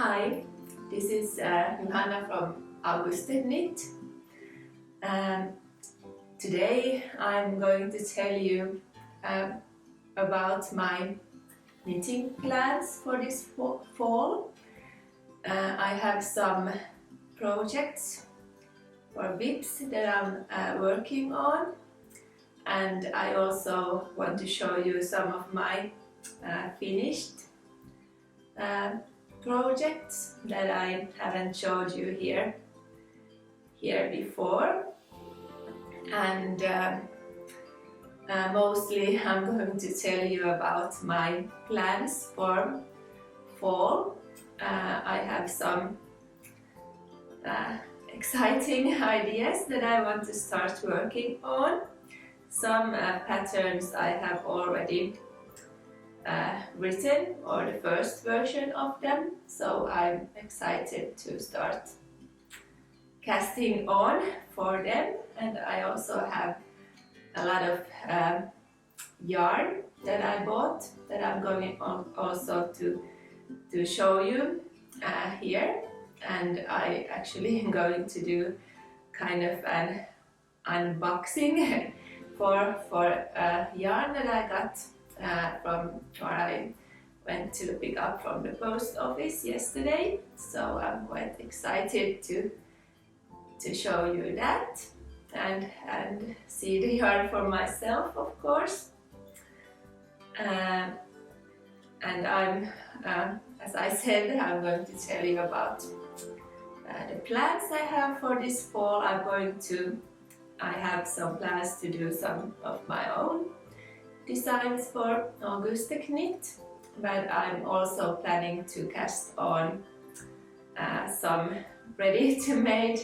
Hi, this is Johanna from Auguste Knit. Today I'm going to tell you about my knitting plans for this fall. I have some projects or whips that I'm working on, and I also want to show you some of my finished projects that I haven't showed you here before. And mostly I'm going to tell you about my plans for fall. I have some exciting ideas that I want to start working on. Some patterns I have already written, or the first version of them, so I'm excited to start casting on for them. And I also have a lot of yarn that I bought that I'm going also to show you here. And I actually am going to do kind of an unboxing for yarn that I got from where I went to pick up from the post office yesterday. So I'm quite excited to show you that and see the yarn for myself, of course. And I'm, as I said, I'm going to tell you about the plans I have for this fall. I have some plans to do some of my own designs for Auguste Knit, but I'm also planning to cast on some ready-to-made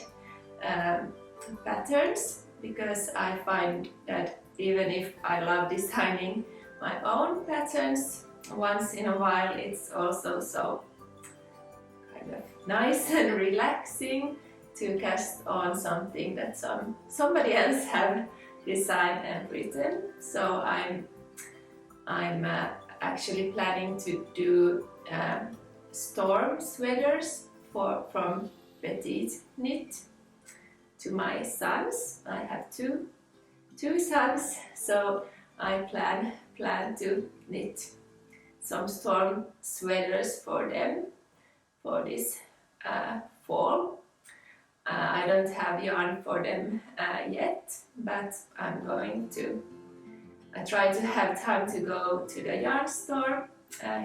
patterns, because I find that even if I love designing my own patterns, once in a while it's also so kind of nice and relaxing to cast on something that somebody else have designed and written. So I'm actually planning to do storm sweaters from Petite Knit to my sons. I have two sons, so I plan to knit some storm sweaters for them for this fall. I don't have yarn for them yet, but I'm going to try to have time to go to the yarn store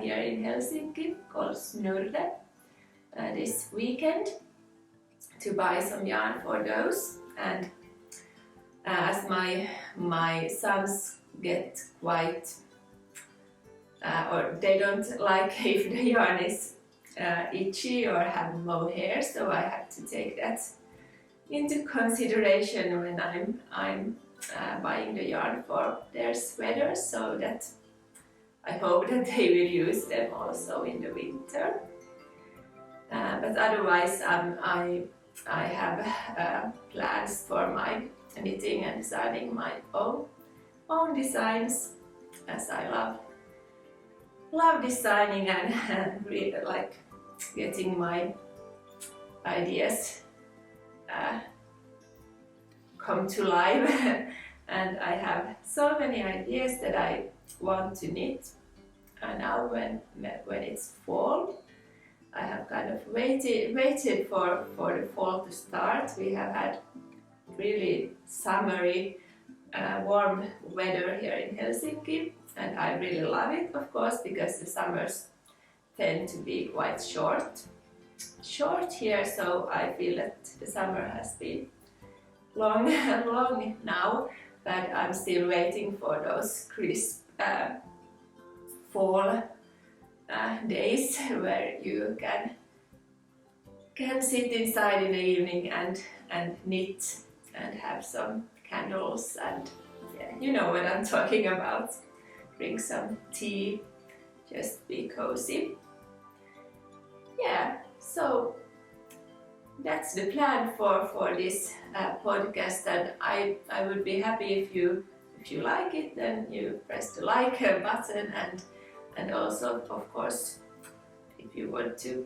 here in Helsinki called Nuga this weekend to buy some yarn for those. And as my sons get quite or they don't like if the yarn is itchy or have low hair, so I have to take that into consideration when I'm buying the yarn for their sweaters, so that I hope that they will use them also in the winter. But otherwise I have plans for my knitting and designing my own designs, as I love designing and really like getting my ideas come to life. And I have so many ideas that I want to knit. And now when it's fall, I have kind of waited for the fall to start. We have had really summery warm weather here in Helsinki, and I really love it, of course, because the summers tend to be quite short here, so I feel that the summer has been long now, but I'm still waiting for those crisp fall days where you can sit inside in the evening and knit and have some candles, and yeah, you know what I'm talking about. Drink some tea, just be cozy. Yeah, so that's the plan for this podcast, and I would be happy if you like it, then you press the like button, and also, of course, if you want to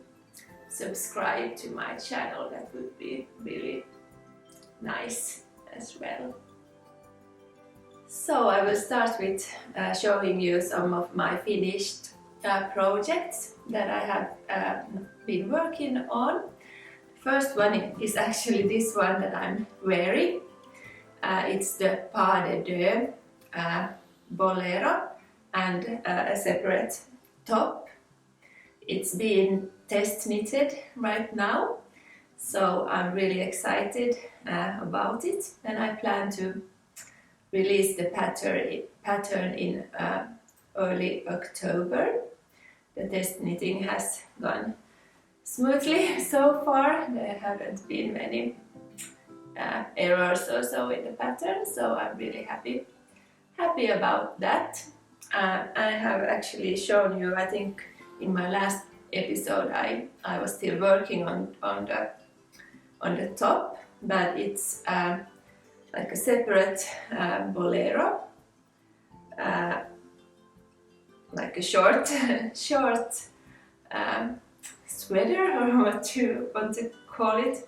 subscribe to my channel. That would be really nice as well. So I will start with showing you some of my finished projects that I have been working on. First one is actually this one that I'm wearing. It's the Deux bolero and a separate top. It's being test knitted right now, so I'm really excited about it, and I plan to release the pattern in early October. The test knitting has gone smoothly so far. There haven't been many errors or so in the pattern, so I'm really happy about that. I have actually shown you, I think in my last episode I was still working on the top, but it's like a separate bolero, like a short sweater, or what you want to call it,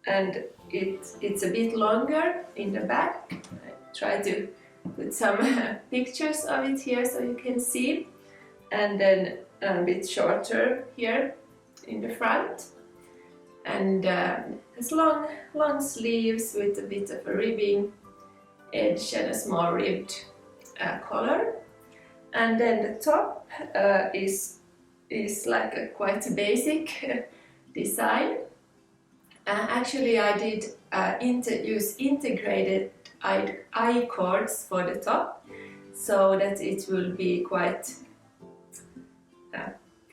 and it's a bit longer in the back. I try to put some pictures of it here so you can see, and then a bit shorter here in the front, and it's long sleeves with a bit of a ribbing edge and a small ribbed collar, and then the top is like a quite basic design. Actually, I did use integrated I cords for the top, so that it will be quite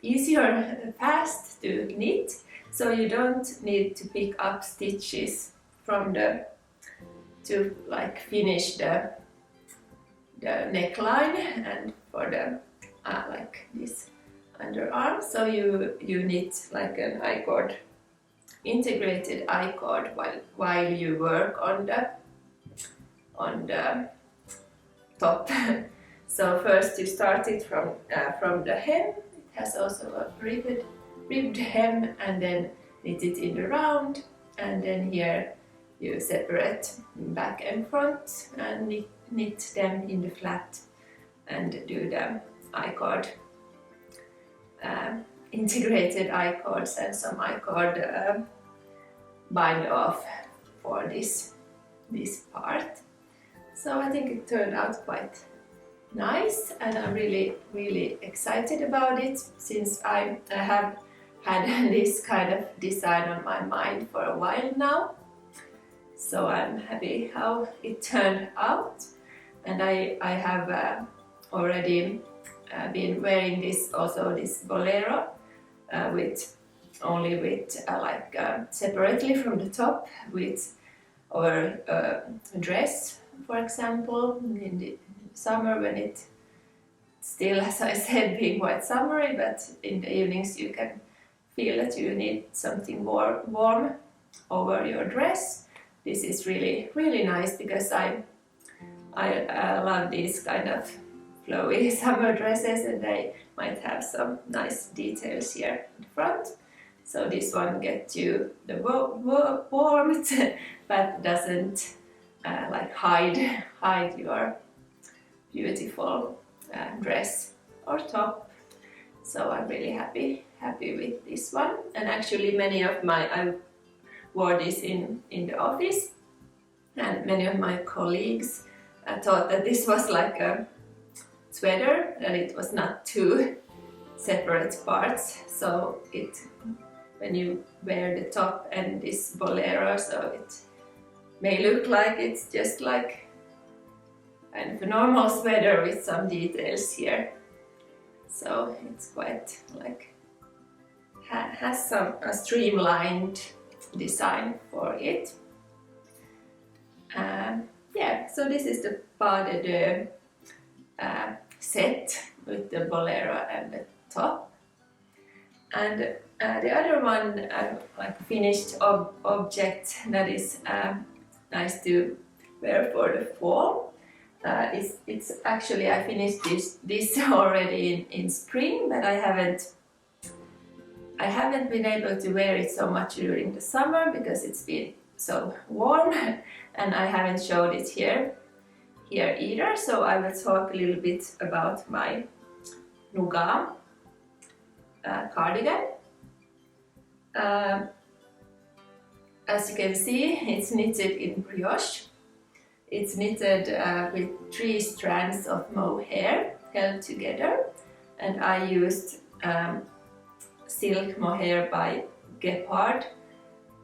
easier, fast to knit. So you don't need to pick up stitches from to like finish the neckline and for the like this underarm. So you knit like an I-cord, integrated I-cord while you work on the top. So first you start it from the hem. It has also a ribbed hem, and then knit it in the round, and then here you separate back and front and knit them in the flat and do the I-cord, integrated I-cords and some I-cord bind off for this part. So I think it turned out quite nice, and I'm really excited about it, since I have had this kind of design on my mind for a while now. So I'm happy how it turned out, and I have already been wearing this bolero separately from the top over a dress, for example, in the summer when it's still, as I said, being quite summery, but in the evenings you can feel that you need something warm over your dress. This is really nice, because I love these kind of flowy summer dresses, and they might have some nice details here in the front. So this one gets you the warmth, but doesn't like hide your beautiful dress or top. So I'm really happy with this one. And actually I wore this in the office, and many of my colleagues thought that this was like a sweater, and it was not two separate parts. So when you wear the top and this bolero, so it may look like it's just like kind of a normal sweater with some details here. So it's quite like has a streamlined design for it. Yeah, so this is the Deux set with the bolero and the top. And the other one, like finished object that is nice to wear for the fall. It's actually, I finished this already in spring, but I haven't I haven't been able to wear it so much during the summer because it's been so warm and I haven't showed it here either, so I will talk a little bit about my Nuga cardigan. As you can see, it's knitted in brioche. It's knitted with 3 strands of mohair held together, and I used silk mohair by Gepard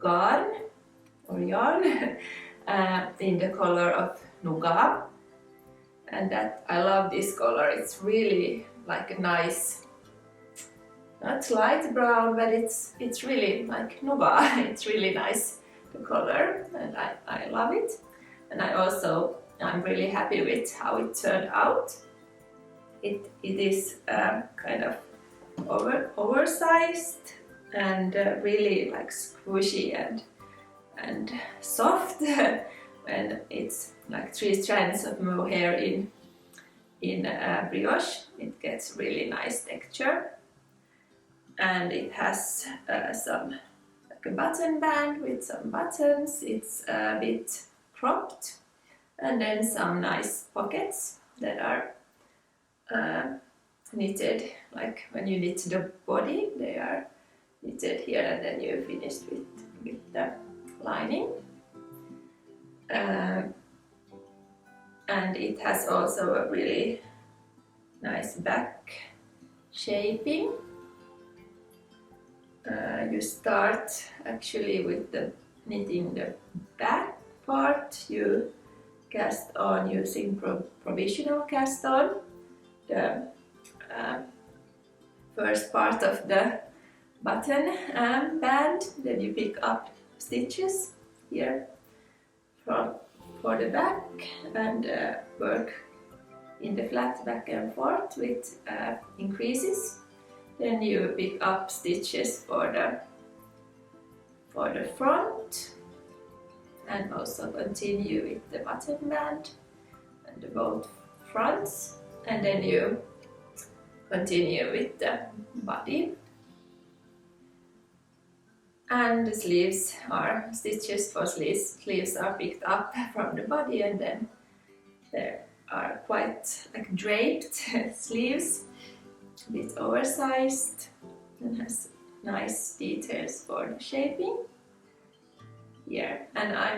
yarn in the color of Nuga, and that I love this color. It's really like a nice, not light brown, but it's really like Nuga. It's really nice, the color, and I love it. And I'm really happy with how it turned out. It is kind of oversized and really like squishy and soft when it's like 3 strands of mohair in brioche. It gets really nice texture, and it has some like a button band with some buttons. It's a bit cropped, and then some nice pockets that are knitted, like when you knit the body, they are knitted here, and then you finished with the lining. And it has also a really nice back shaping. You start actually with knitting the back part. You cast on using provisional cast on the first part of the button band, then you pick up stitches here for the back and work in the flat back and forth with increases. Then you pick up stitches for the front, and also continue with the button band and the both fronts, and then you continue with the body. And the sleeves are stitches for sleeves are picked up from the body, and then there are quite like draped sleeves, a bit oversized, and has nice details for the shaping here. And I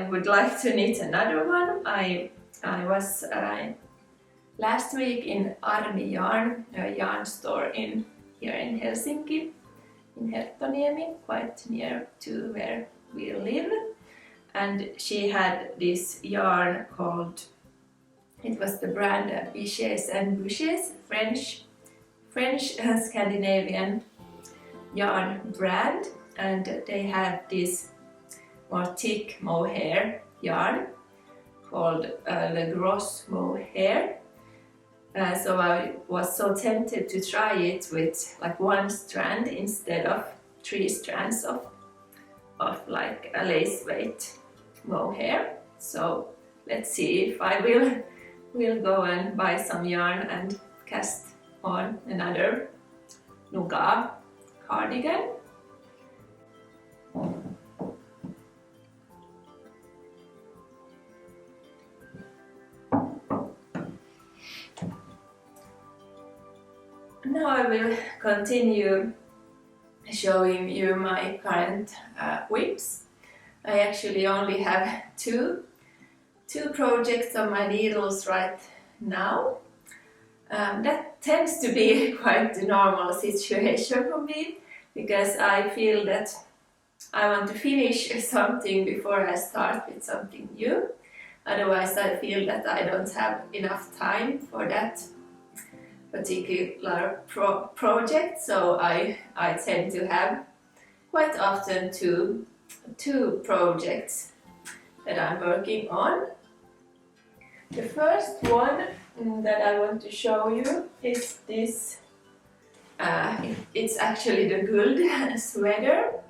would like to knit another one. I was last week in Armi Yarn, a yarn store here in Helsinki, in Herttoniemi, quite near to where we live. And she had this yarn called, it was the brand Biches and Bushes, French Scandinavian yarn brand, and they had this more thick mohair yarn called Le Gros Mohair. So I was so tempted to try it with like 1 strand instead of 3 strands of like a lace weight mohair. So let's see if I will go and buy some yarn and cast on another Nuga cardigan. Now I will continue showing you my current whips. I actually only have two projects on my needles right now. That tends to be quite the normal situation for me, because I feel that I want to finish something before I start with something new. Otherwise I feel that I don't have enough time for that particular project, so I tend to have quite often two projects that I'm working on. The first one that I want to show you is this. It's actually the Gould sweater.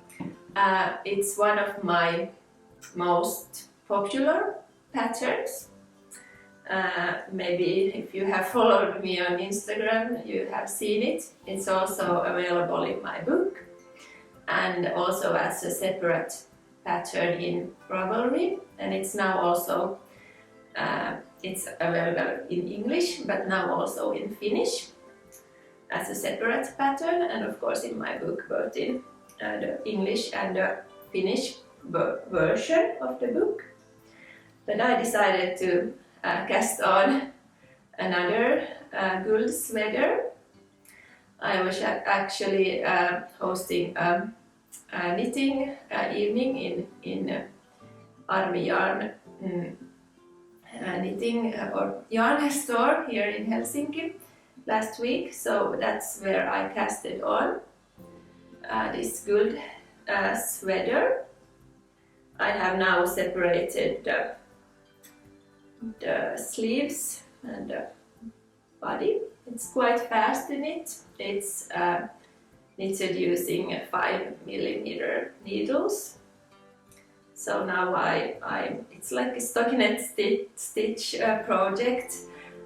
It's one of my most popular patterns. Maybe if you have followed me on Instagram, you have seen it. It's also available in my book and also as a separate pattern in Ravelry, and it's now also it's available in English, but now also in Finnish as a separate pattern, and of course in my book both in the English and the Finnish version of the book. But I decided to cast on another gold sweater. I was actually hosting a knitting evening in Armi Yarn knitting or yarn store here in Helsinki last week, so that's where I casted on this gold sweater. I have now separated the sleeves and the body. It's quite fast to knit. It's knitted using 5mm needles. So now it's like a stockinette stitch project.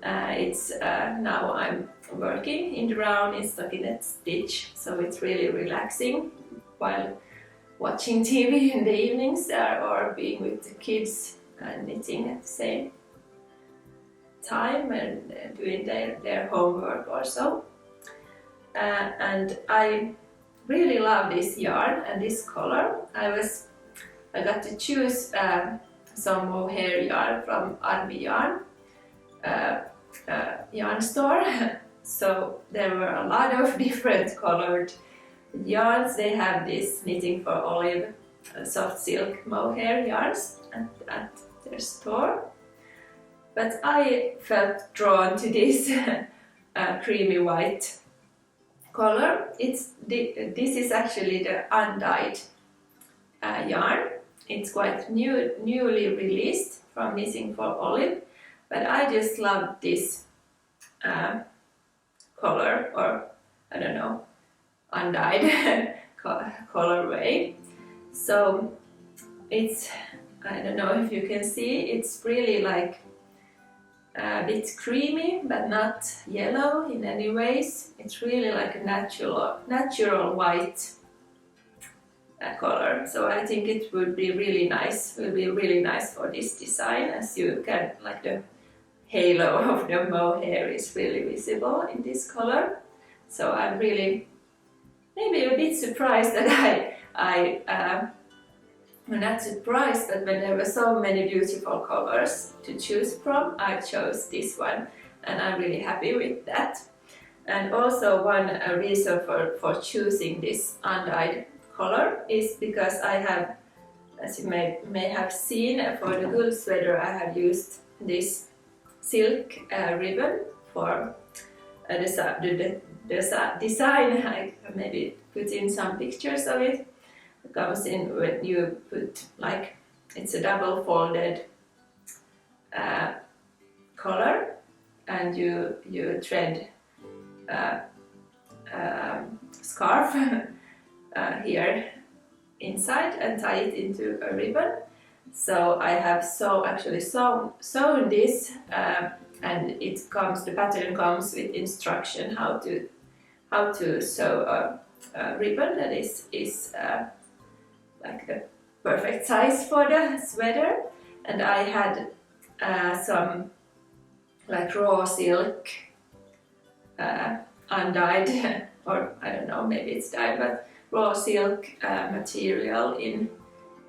Now I'm working in the round in stockinette stitch, so it's really relaxing while watching TV in the evenings or being with the kids and knitting at the same time and doing their homework or so. And I really love this yarn and this color. I got to choose some mohair yarn from Armi Yarn yarn store. So there were a lot of different colored yarns. They have this Knitting for Olive soft silk mohair yarns at their store. But I felt drawn to this creamy white color. This is actually the undyed yarn. It's quite newly released from Knitting for Olive, but I just love this color, or I don't know, undyed colorway. So it's, I don't know if you can see, it's really like a bit creamy but not yellow in any ways. It's really like a natural white color. So I think it would be really nice. Will be really nice for this design, as you can, like, the halo of the mohair is really visible in this color. So I'm really maybe a bit surprised that I'm not surprised, but when there were so many beautiful colors to choose from, I chose this one, and I'm really happy with that. And also one reason for choosing this undyed color is because I have, as you may have seen, for the gold sweater I have used this silk ribbon for the design. I maybe put in some pictures of it. It comes in when you put, like, it's a double folded collar, and you thread scarf here inside and tie it into a ribbon. So I have actually sewn this, and the pattern comes with instruction how to sew a ribbon that is like the perfect size for the sweater. And I had some like raw silk undyed, or I don't know, maybe it's dyed, but raw silk material in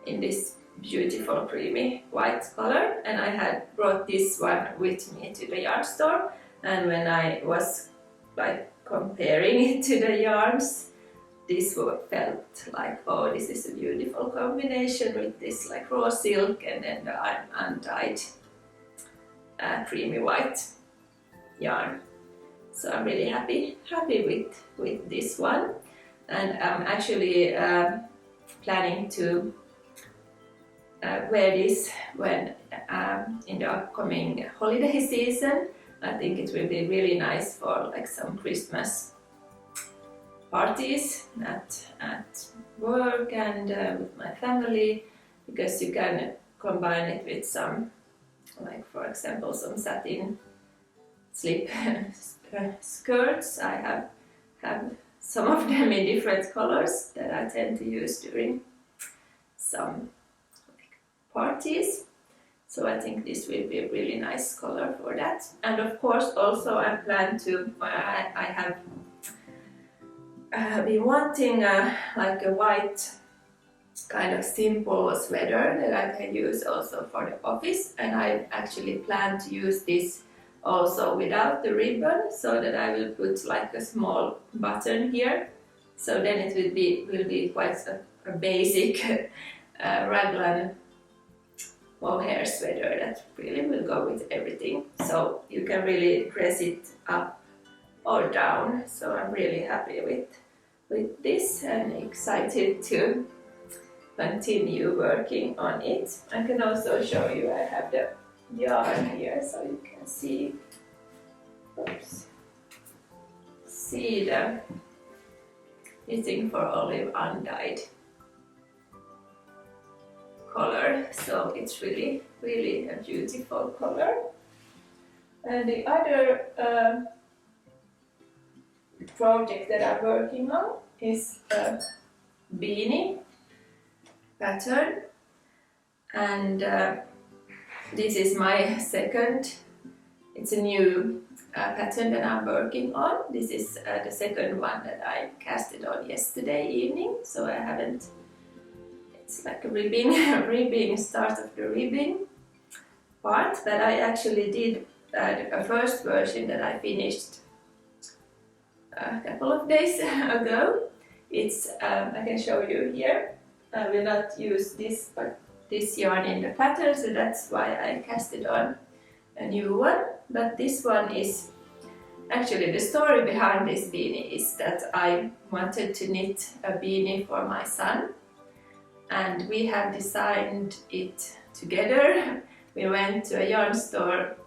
this beautiful creamy white color, and I had brought this one with me to the yarn store. And when I was like comparing it to the yarns, this felt like, oh, this is a beautiful combination with this like raw silk and then the undyed creamy white yarn. So I'm really happy with this one, and I'm actually planning to wear this when in the upcoming holiday season. I think it will be really nice for like some Christmas parties at work and with my family, because you can combine it with some like for example some satin slip skirts. I have some of them in different colors that I tend to use during some parties. So I think this will be a really nice color for that. And of course also I plan to, I have been wanting like a white kind of simple sweater that I can use also for the office, and I actually plan to use this also without the ribbon, so that I will put like a small button here, so then it will be quite a basic raglan mohair sweater that really will go with everything, so you can really dress it up or down. So I'm really happy with this and excited to continue working on it. I can also show you, I have the yarn here so you can see, oops, see the knitting for olive undyed color, so it's really a beautiful color. And the other project that I'm working on is a beanie pattern, and this is my second, it's a new pattern that I'm working on. This is the second one that I casted on yesterday evening, so I haven't, it's like a ribbing start of the ribbing part, but I actually did a first version that I finished a couple of days ago. It's I can show you here. I will not use this yarn in the pattern, so that's why I casted on a new one. But this one is actually, the story behind this beanie is that I wanted to knit a beanie for my son, and we have designed it together. We went to a yarn store.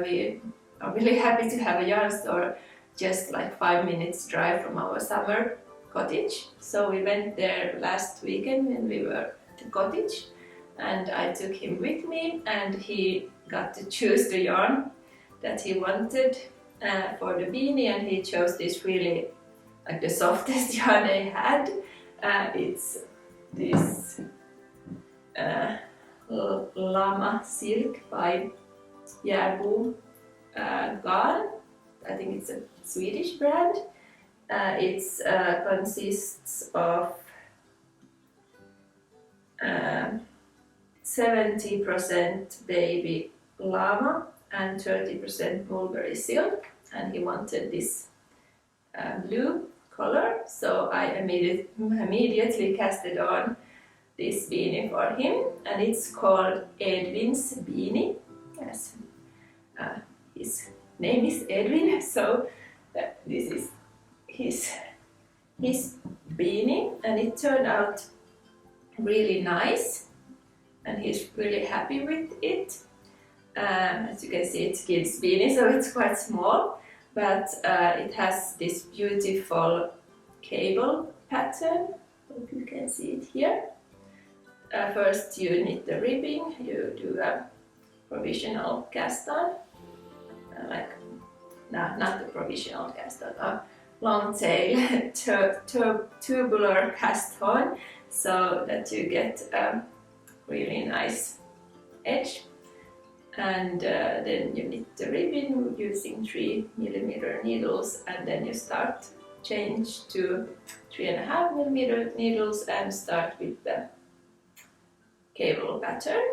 We are really happy to have a yarn store just like 5 minutes drive from our summer cottage. So we went there last weekend when we were at the cottage, and I took him with me, and he got to choose the yarn that he wanted for the beanie, and he chose this really like the softest yarn they had. It's this Lama silk by Järbo Garn. I think it's a Swedish brand. It consists of 70% baby llama and 30% mulberry silk, and he wanted this blue color, so I immediately casted on this beanie for him, and it's called Edwin's beanie. Yes, his name is Edwin, so this is his beanie, and it turned out really nice, and he's really happy with it. As you can see, it's kids' beanie, so it's quite small, but it has this beautiful cable pattern. Hope you can see it here. First you knit the ribbing, you do a provisional cast on, not the provisional cast on, a long tail tubular cast on, so that you get a really nice edge. And then you knit the ribbon using 3mm needles, and then you change to 3.5mm needles and start with the cable pattern.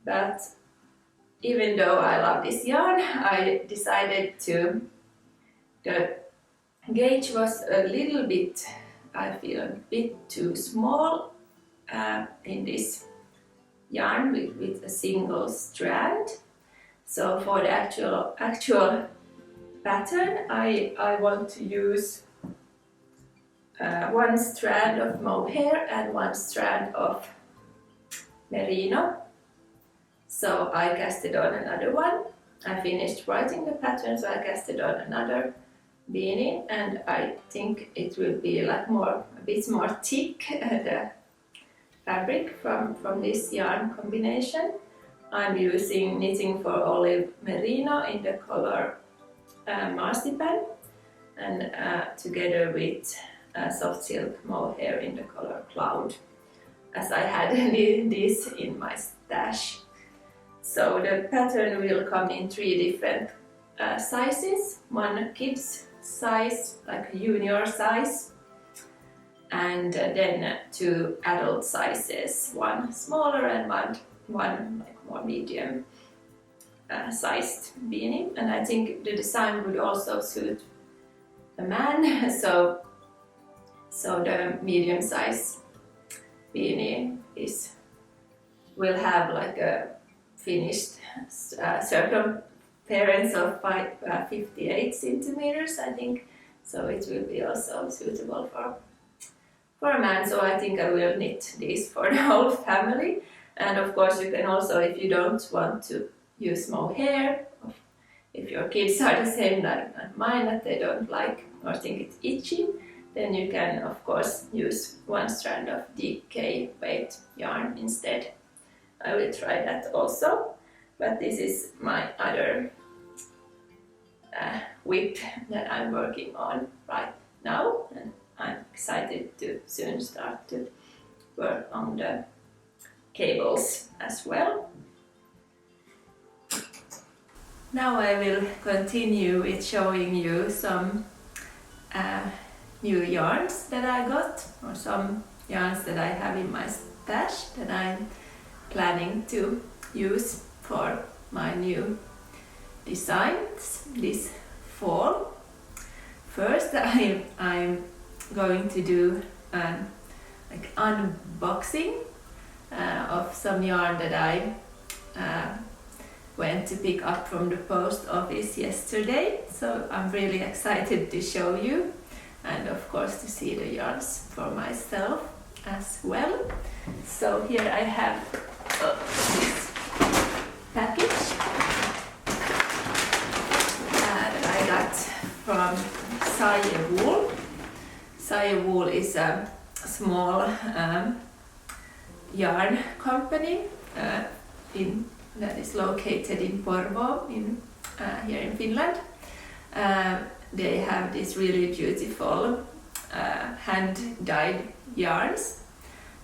But even though I love this yarn, I decided the gauge was a little bit, I feel a bit too small in this yarn with a single strand. So for the actual pattern, I want to use one strand of mohair and one strand of merino. So I casted on another one. I finished writing the pattern, so I casted on another beanie, and I think it will be like a bit more thick, the fabric from this yarn combination. I'm using knitting for olive merino in the color marzipan, and together with soft silk mohair in the color cloud, as I had this in my stash. So the pattern will come in 3 different sizes: one kids size, like a junior size, and then 2 adult sizes, one smaller and one like more medium sized beanie. And I think the design would also suit a man, so the medium size beanie will have like a finished circumference of 58 centimeters, I think, so it will be also suitable for a man. So I think I will knit these for the whole family. And of course you can also, if you don't want to use mohair, if your kids are the same like mine, that they don't like or think it's itchy, then you can of course use 1 strand of DK weight yarn instead. I will try that also, but this is my other whip that I'm working on right now, and I'm excited to soon start to work on the cables as well. Now I will continue with showing you some new yarns that I got, or some yarns that I have in my stash that I'm planning to use for my new designs this fall. First I'm going to do an unboxing of some yarn that I went to pick up from the post office yesterday, so I'm really excited to show you, and of course to see the yarns for myself as well. So here I have this package that I got from Wool. Wool is a small yarn company that is located in Porvoo here in Finland. They have these really beautiful hand-dyed yarns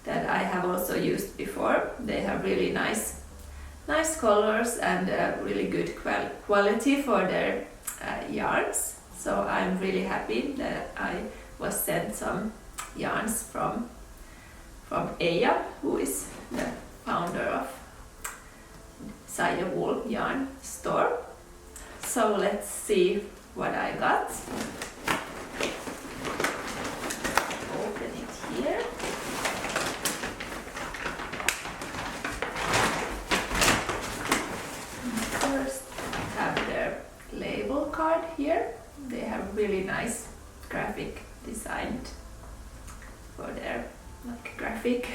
that I have also used before. They have really nice colors and really good quality for their yarns. So I'm really happy that I was sent some yarns from Eija, who is the founder of Wool yarn store. So let's see what I got. Open it here. First have their label card here. They have really nice graphic designed for their graphic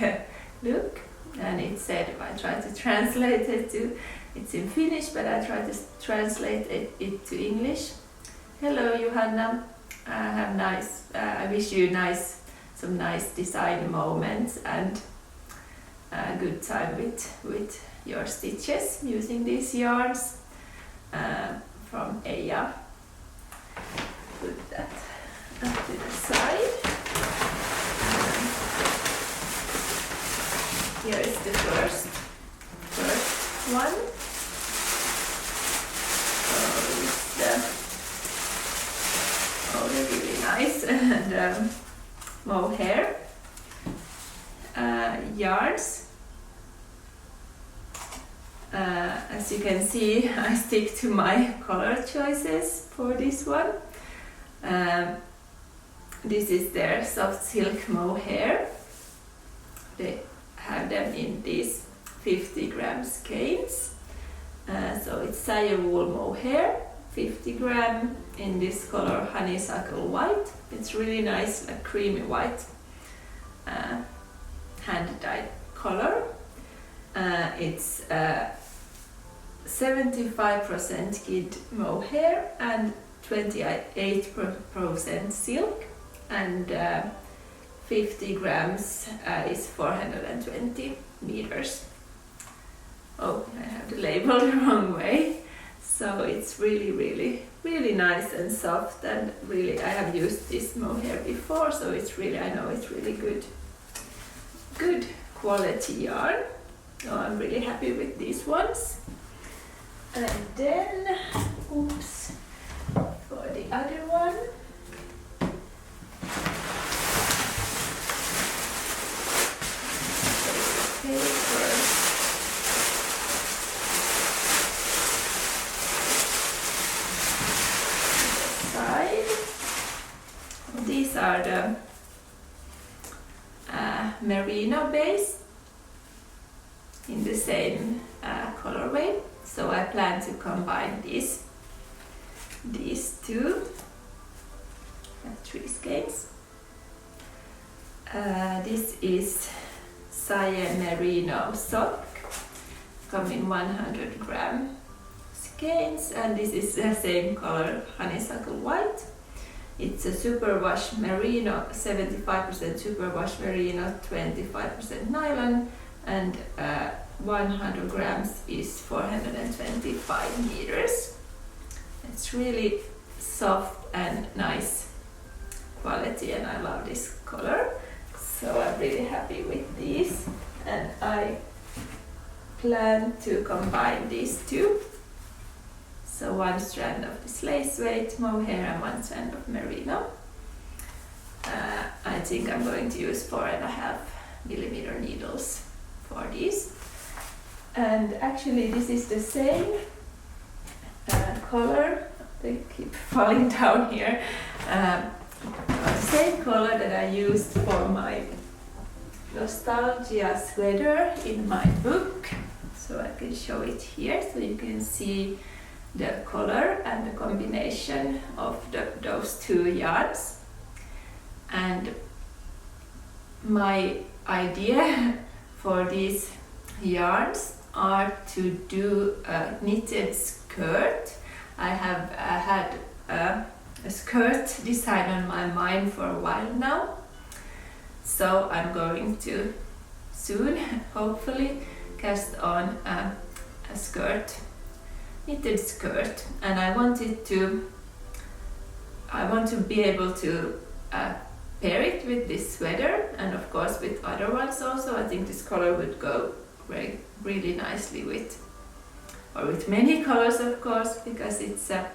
look. And it said, if I try to translate it to, it's in Finnish, but I try to translate it to English. Hello Johanna, I wish you some nice design moments and a good time with your stitches using these yarns from Eija. Put that to the side. Here is the first one. They're really nice and mohair yarns. As you can see, I stick to my color choices for this one. This is their soft silk mohair. They have them in these 50 gram skeins. So it's Wool mohair, 50 gram in this color honeysuckle white. It's really nice, like creamy white, hand-dyed color. It's 75% kid mohair and 28% silk, and 50 grams is 420 meters oh, I have the label the wrong way. So it's really nice and soft, and really I have used this mohair before, so it's really, I know it's really good quality yarn. So I'm really happy with these ones. And then, oops, for the other one, paper. Side. These are the merino base in the same colorway. So I plan to combine these two, 3 skeins. This is cyan merino sock, come in 100 gram skeins, and this is the same color, honeysuckle white. It's a superwash merino, 75% superwash merino, 25% nylon, and 100 grams is 425 meters. It's really soft and nice quality, and I love this color. So I'm really happy with these, and I plan to combine these two. So 1 strand of this lace weight mohair and 1 strand of merino. I think I'm going to use 4.5 millimeter needles for these. And actually this is the same color, they keep falling down here, the same color that I used for my nostalgia sweater in my book. So I can show it here so you can see the color and the combination of those two yarns. And my idea for these yarns are to do a knitted skirt. I have had a skirt design on my mind for a while now, so I'm going to soon hopefully cast on a skirt, knitted skirt, and I want to be able to pair it with this sweater, and of course with other ones also. I think this color would go really nicely with many colors, of course, because it's a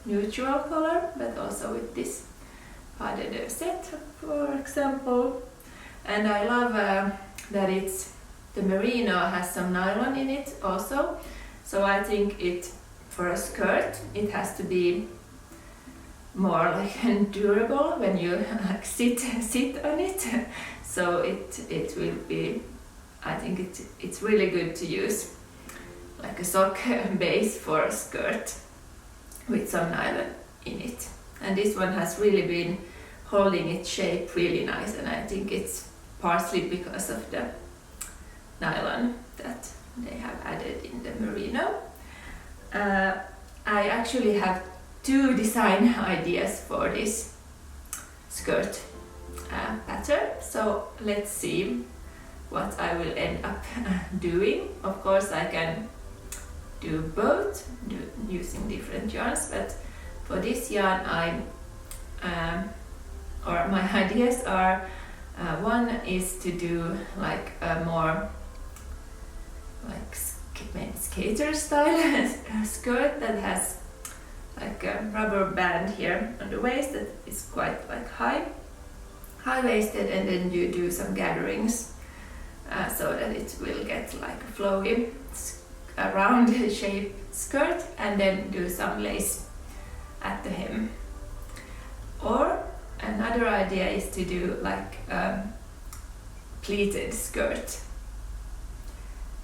neutral color, but also with this pas de deux set, for example. And I love that the merino has some nylon in it also, so I think for a skirt it has to be more like durable when you like sit on it. So it will be, I think it's really good to use like a sock base for a skirt with some nylon in it. And this one has really been holding its shape really nice, and I think it's partly because of the nylon that they have added in the merino. I actually have 2 design ideas for this skirt pattern, so let's see what I will end up doing. Of course I can do both, using different yarns, but for this yarn my ideas are, one is to do like a more like skater style skirt that has like a rubber band here on the waist that is quite like high-waisted, and then you do some gatherings so that it will get like a flowy round shape skirt, and then do some lace at the hem. Or another idea is to do like a pleated skirt.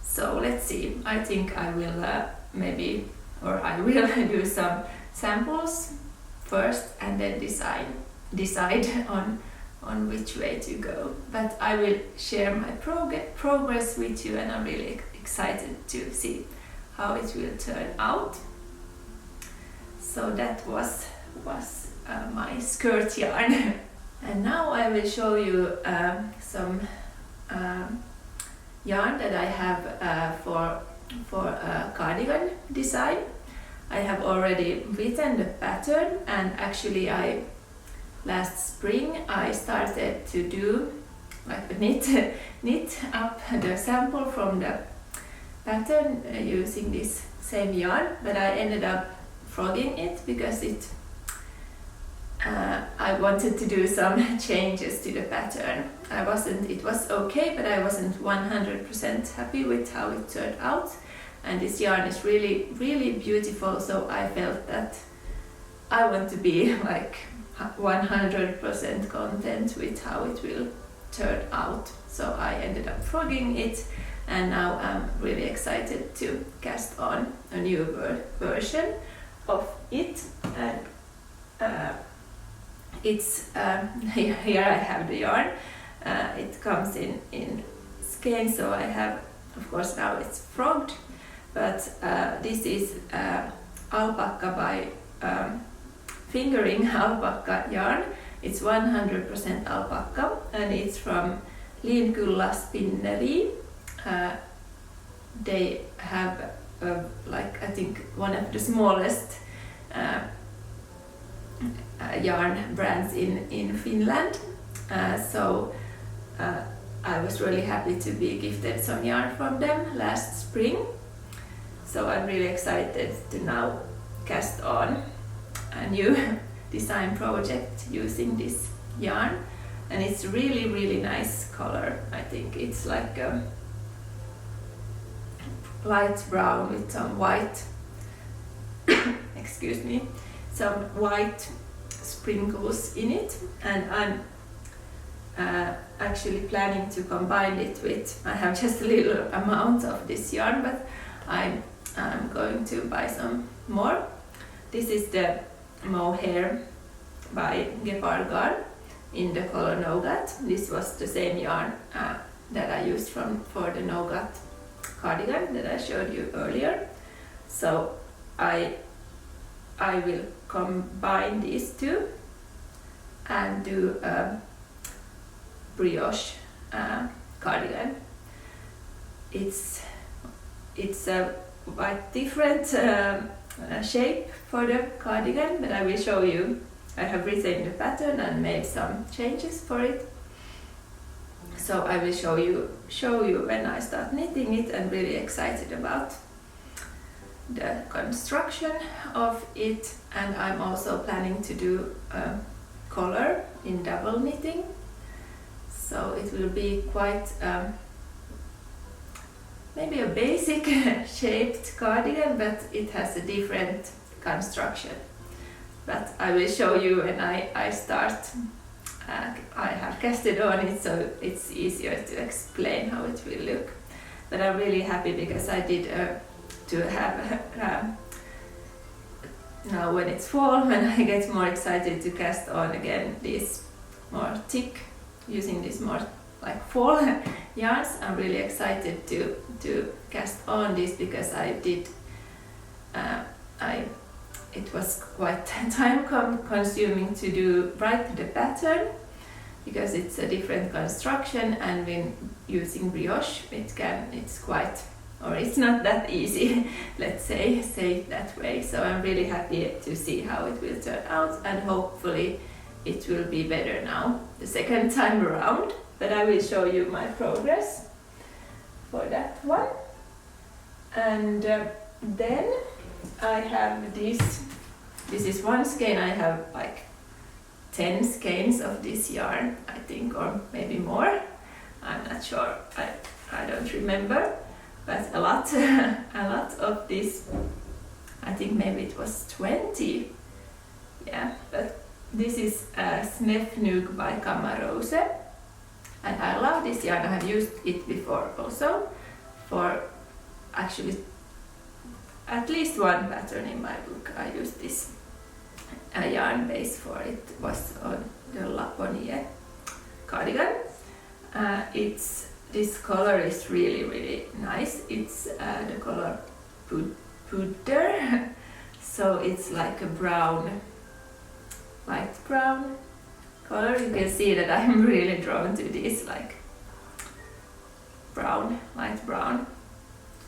So let's see, I think I will I will do some samples first and then decide on which way to go. But I will share my progress with you, and I'm really excited to see how it will turn out. So that was my skirt yarn. And now I will show you some yarn that I have for cardigan design. I have already written the pattern, and actually last spring I started to do like knit up the sample from the pattern using this same yarn, but I ended up frogging it because I wanted to do some changes to the pattern. It was okay, but I wasn't 100% happy with how it turned out. And this yarn is really, really beautiful, so I felt that I want to be like 100% content with how it will turn out. So I ended up frogging it, and now I'm really excited to cast on a new version of it. And it's here I have the yarn. It comes in skein, so I have, of course, now it's frogged, but this is alpaca by fingering alpaca yarn. It's 100% alpaca, and it's from Linkulla Spinneri. They have like, I think, one of the smallest yarn brands in Finland. So I was really happy to be gifted some yarn from them last spring. So I'm really excited to now cast on a new design project using this yarn, and it's really, really nice color. I think it's like a light brown with some white excuse me, some white sprinkles in it, and I'm actually planning to combine it with, I have just a little amount of this yarn, but I'm going to buy some more. This is the mohair by cardigan in the color Nougat. This was the same yarn that I used for the Nougat cardigan that I showed you earlier. So I will combine these two and do a brioche cardigan. It's a quite different shape for the cardigan, but I will show you. I have written the pattern and made some changes for it. So I will show you when I start knitting it. I'm really excited about the construction of it, and I'm also planning to do a collar in double knitting. So it will be quite maybe a basic shaped cardigan, but it has a different construction. But I will show you when I start. I have cast it on it, so it's easier to explain how it will look. But I'm really happy because I did to have now when it's fall, when I get more excited to cast on again these more thick, using these more like fall yarns. I'm really excited to cast on this because I did it was quite time consuming to write the pattern because it's a different construction, and when using brioche it's not that easy, let's say it that way. So I'm really happy to see how it will turn out, and hopefully it will be better now the second time around. But I will show you my progress for that one. And then I have this is one skein. I have like 10 skeins of this yarn, I think, or maybe more. I'm not sure, I don't remember, but a lot of this. I think maybe it was 20. Yeah, but this is Snefnug by Rose, and I love this yarn. I have used it before also for actually at least one pattern in my book. I used this yarn base for it. It was on the Laponie cardigan. This color is really, really nice. It's the color Puder, so it's like a brown, light brown color. You can see that I'm really drawn to these like brown, light brown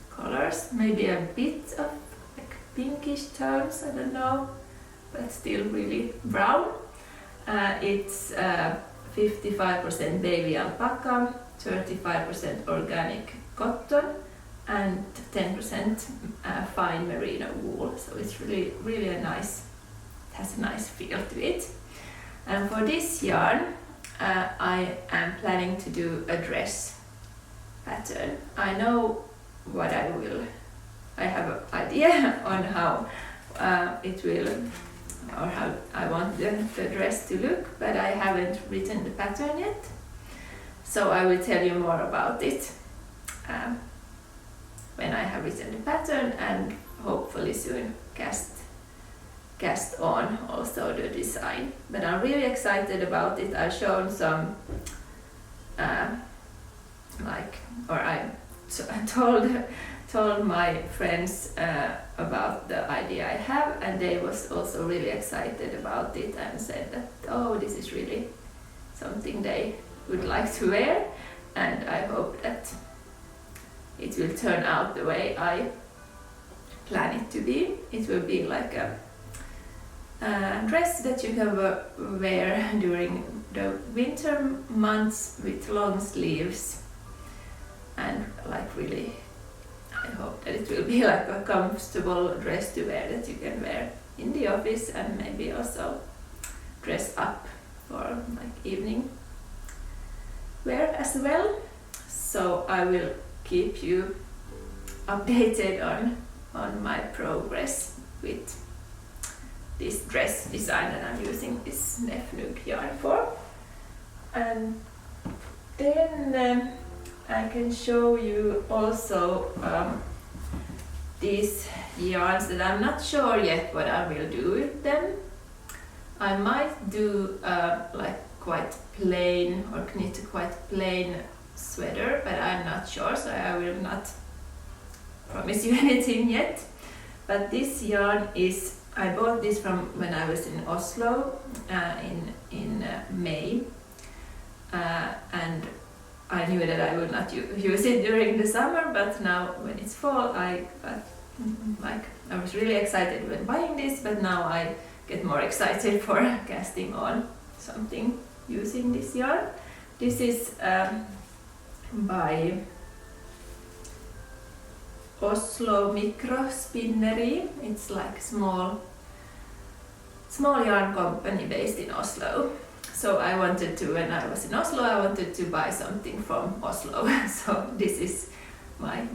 colors. colors, maybe a bit of like pinkish tones, I don't know, but still really brown. It's 55% baby alpaca, 35% organic cotton, and 10% fine merino wool. So it's really a nice, it has a nice feel to it. And for this yarn, I am planning to do a dress pattern. I know what I have an idea on how it will, or how I want the dress to look, but I haven't written the pattern yet. So I will tell you more about it when I have written the pattern, and hopefully soon cast on also the design. But I'm really excited about it. I've shown some I told my friends about the idea I have, and they was also really excited about it and said that, oh, this is really something they would like to wear, and I hope that it will turn out the way I plan it to be. It will be like a dress that you can wear during the winter months with long sleeves, and like really I hope that it will be like a comfortable dress to wear that you can wear in the office, and maybe also dress up for like evening wear as well. So I will keep you updated on my progress with this dress design that I'm using this Nuga yarn for. And then I can show you also these yarns that I'm not sure yet what I will do with them. I might do like quite plain, or knit a quite plain sweater, but I'm not sure, so I will not promise you anything yet. But this yarn is, I bought this from when I was in Oslo in May, and I knew that I would not use it during the summer, but now when it's fall, I was really excited when buying this, but now I get more excited for casting on something using this yarn. This is by Oslo Micro Spinneri. It's like small yarn company based in Oslo. So I wanted to, when I was in Oslo, I wanted to buy something from Oslo. So this was my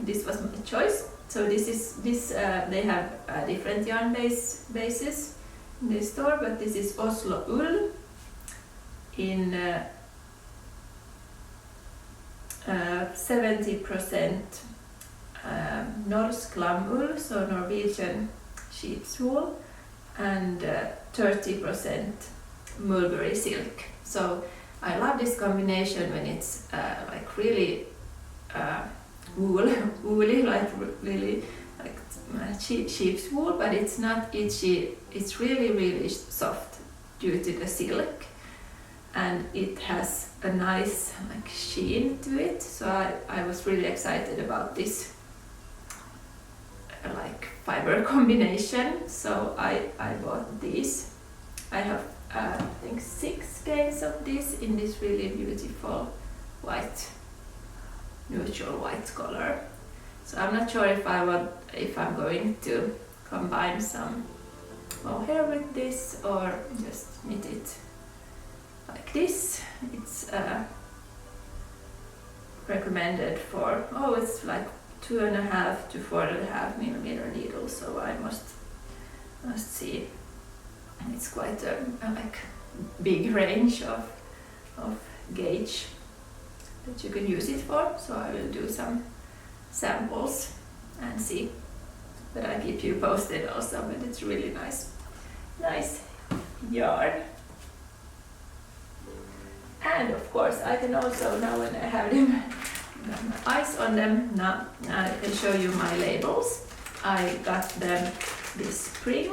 choice. So they have different yarn bases in the store, but this is Oslo Ull in 70% Norsk lammull, so Norwegian sheep's wool, and 30% mulberry silk. So I love this combination when it's like really woolly, like really like sheep's wool, but it's not itchy. It's really soft due to the silk, and it has a nice like sheen to it. So I was really excited about this like fiber combination. So I bought these. I have I think 6 skeins of this in this really beautiful white, neutral white color. So I'm not sure if I'm going to combine some mohair with this or just knit it like this. It's recommended for, it's like 2.5 to 4.5 millimeter needles, so I must see. It's quite a like big range of gauge that you can use it for, so I will do some samples and see. But I'll keep you posted also, but it's really nice yarn. And of course I can also, now when I have them, got my eyes on them, now I can show you my labels. I got them this spring,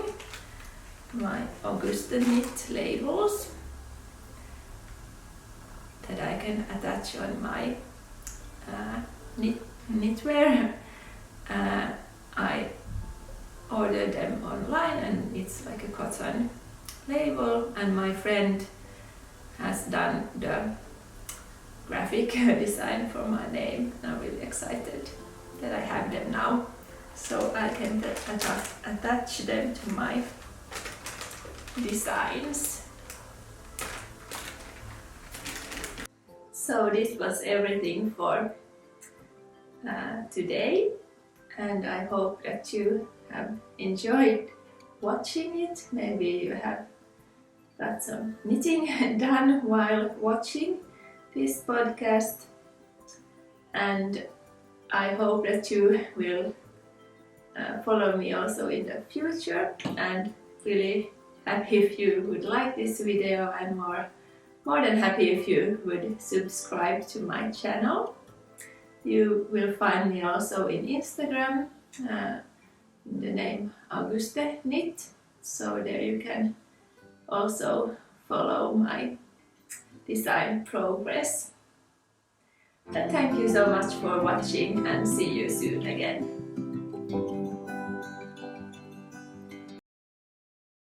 my Auguste knit labels that I can attach on my knitwear. it's like a cotton label, and my friend has done the graphic design for my name. I'm really excited that I have them now, so I can attach them to my designs. So this was everything for today, and I hope that you have enjoyed watching it. Maybe you have got some knitting done while watching this podcast, and I hope that you will follow me also in the future, and really happy if you would like this video. I'm more than happy if you would subscribe to my channel. You will find me also in Instagram in the name Auguste Knit, so there you can also follow my design progress. And thank you so much for watching, and see you soon again.